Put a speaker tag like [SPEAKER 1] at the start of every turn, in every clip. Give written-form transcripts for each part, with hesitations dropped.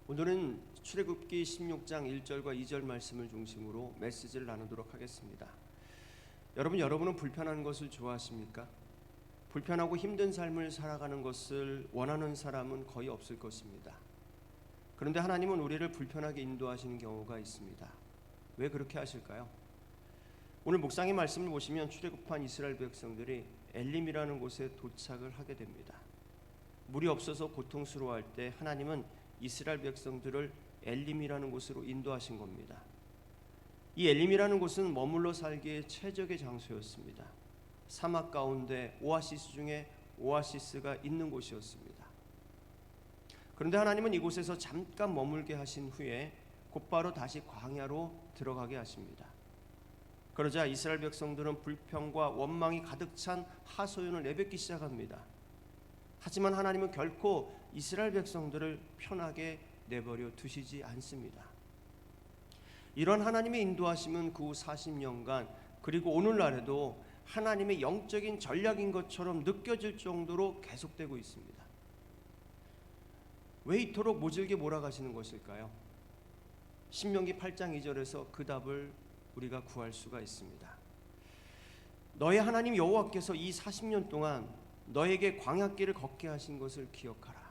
[SPEAKER 1] 오늘은 출애굽기 16장 1절과 2절 말씀을 중심으로 메시지를 나누도록 하겠습니다. 여러분은 불편한 것을 좋아하십니까? 불편하고 힘든 삶을 살아가는 것을 원하는 사람은 거의 없을 것입니다. 그런데 하나님은 우리를 불편하게 인도하시는 경우가 있습니다. 왜 그렇게 하실까요? 오늘 묵상의 말씀을 보시면 출애굽한 이스라엘 백성들이 엘림이라는 곳에 도착을 하게 됩니다. 물이 없어서 고통스러워할 때 하나님은 이스라엘 백성들을 엘림이라는 곳으로 인도하신 겁니다. 이 엘림이라는 곳은 머물러 살기에 최적의 장소였습니다. 사막 가운데 오아시스 중에 오아시스가 있는 곳이었습니다. 그런데 하나님은 이곳에서 잠깐 머물게 하신 후에 곧바로 다시 광야로 들어가게 하십니다. 그러자 이스라엘 백성들은 불평과 원망이 가득 찬 하소연을 내뱉기 시작합니다. 하지만 하나님은 결코 이스라엘 백성들을 편하게 내버려 두시지 않습니다. 이런 하나님의 인도하심은 그 후 40년간 그리고 오늘날에도 하나님의 영적인 전략인 것처럼 느껴질 정도로 계속되고 있습니다. 왜 이토록 모질게 몰아가시는 것일까요? 신명기 8장 2절에서 그 답을 우리가 구할 수가 있습니다. 너의 하나님 여호와께서 이 40년 동안 너에게 광야길을 걷게 하신 것을 기억하라.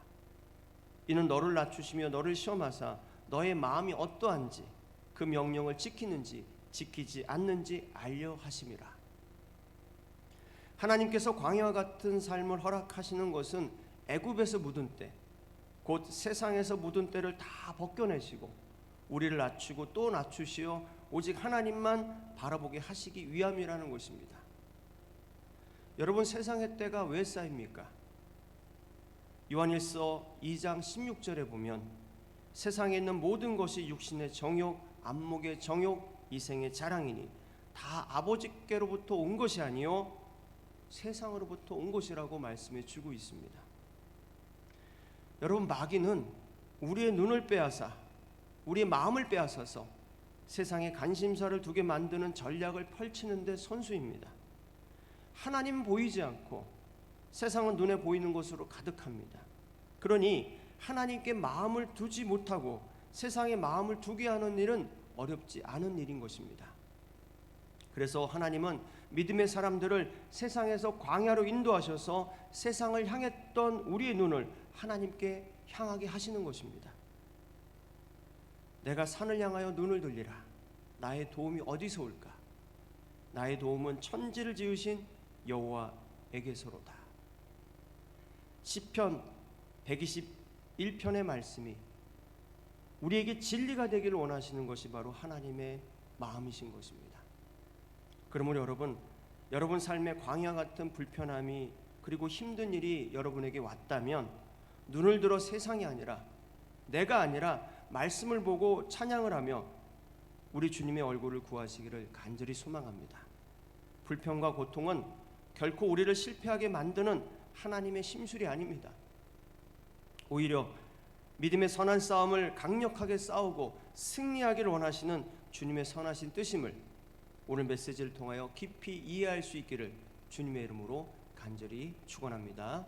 [SPEAKER 1] 이는 너를 낮추시며 너를 시험하사 너의 마음이 어떠한지 그 명령을 지키는지 지키지 않는지 알려 하심이라. 하나님께서 광야와 같은 삶을 허락하시는 것은 애굽에서 묻은 때, 곧 세상에서 묻은 때를 다 벗겨내시고 우리를 낮추고 또 낮추시어 오직 하나님만 바라보게 하시기 위함이라는 것입니다. 여러분, 세상의 때가 왜 쌓입니까? 요한일서 2장 16절에 보면 세상에 있는 모든 것이 육신의 정욕, 안목의 정욕, 이생의 자랑이니 다 아버지께로부터 온 것이 아니요 세상으로부터 온 것이라고 말씀해 주고 있습니다. 여러분, 마귀는 우리의 눈을 빼앗아 우리의 마음을 빼앗아서 세상에 관심사를 두게 만드는 전략을 펼치는 데 선수입니다. 하나님은 보이지 않고 세상은 눈에 보이는 것으로 가득합니다. 그러니 하나님께 마음을 두지 못하고 세상에 마음을 두게 하는 일은 어렵지 않은 일인 것입니다. 그래서 하나님은 믿음의 사람들을 세상에서 광야로 인도하셔서 세상을 향했던 우리의 눈을 하나님께 향하게 하시는 것입니다. 내가 산을 향하여 눈을 돌리라. 나의 도움이 어디서 올까? 나의 도움은 천지를 지으신 여호와에게서로다. 시편 121편의 말씀이 우리에게 진리가 되기를 원하시는 것이 바로 하나님의 마음이신 것입니다. 그러므로 여러분 삶의 광야 같은 불편함이 그리고 힘든 일이 여러분에게 왔다면 눈을 들어 세상이 아니라 내가 아니라 말씀을 보고 찬양을 하며 우리 주님의 얼굴을 구하시기를 간절히 소망합니다. 불평과 고통은 결코 우리를 실패하게 만드는 하나님의 심술이 아닙니다. 오히려 믿음의 선한 싸움을 강력하게 싸우고 승리하기를 원하시는 주님의 선하신 뜻임을 오늘 메시지를 통하여 깊이 이해할 수 있기를 주님의 이름으로 간절히 축원합니다.